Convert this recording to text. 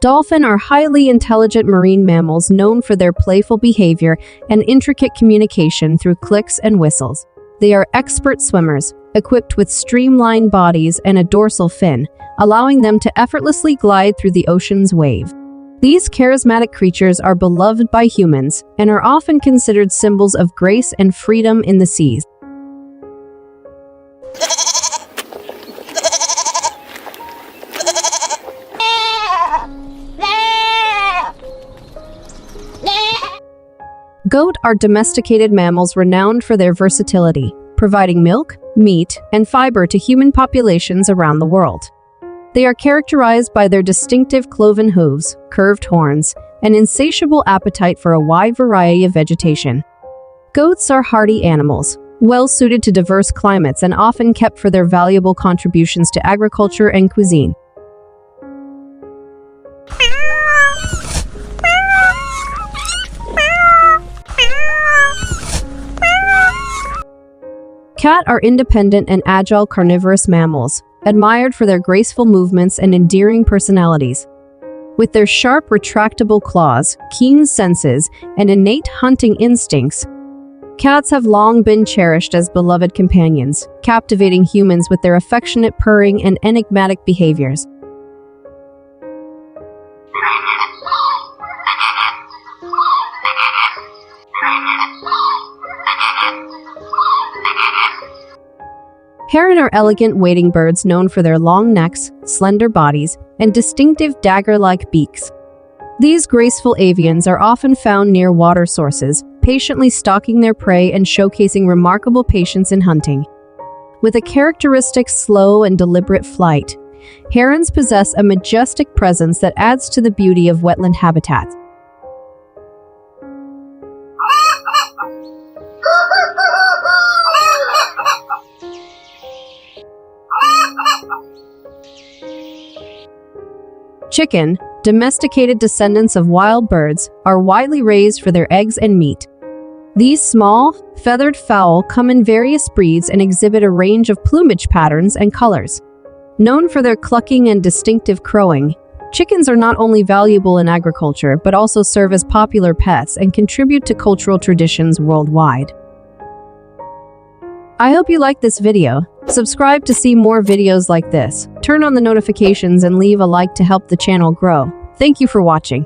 Dolphins are highly intelligent marine mammals known for their playful behavior and intricate communication through clicks and whistles. They are expert swimmers, equipped with streamlined bodies and a dorsal fin, allowing them to effortlessly glide through the ocean's wave. These charismatic creatures are beloved by humans and are often considered symbols of grace and freedom in the seas. Goat are domesticated mammals renowned for their versatility, providing milk, meat, and fiber to human populations around the world. They are characterized by their distinctive cloven hooves, curved horns, and insatiable appetite for a wide variety of vegetation. Goats are hardy animals, well suited to diverse climates and often kept for their valuable contributions to agriculture and cuisine. Cat are independent and agile carnivorous mammals, admired for their graceful movements and endearing personalities. With their sharp, retractable claws, keen senses, and innate hunting instincts, cats have long been cherished as beloved companions, captivating humans with their affectionate purring and enigmatic behaviors. Heron are elegant wading birds known for their long necks, slender bodies, and distinctive dagger-like beaks. These graceful avians are often found near water sources, patiently stalking their prey and showcasing remarkable patience in hunting. With a characteristic slow and deliberate flight, herons possess a majestic presence that adds to the beauty of wetland habitats. Chicken, domesticated descendants of wild birds, are widely raised for their eggs and meat. These small, feathered fowl come in various breeds and exhibit a range of plumage patterns and colors. Known for their clucking and distinctive crowing, chickens are not only valuable in agriculture but also serve as popular pets and contribute to cultural traditions worldwide. I hope you liked this video. Subscribe to see more videos like this. Turn on the notifications and leave a like to help the channel grow. Thank you for watching.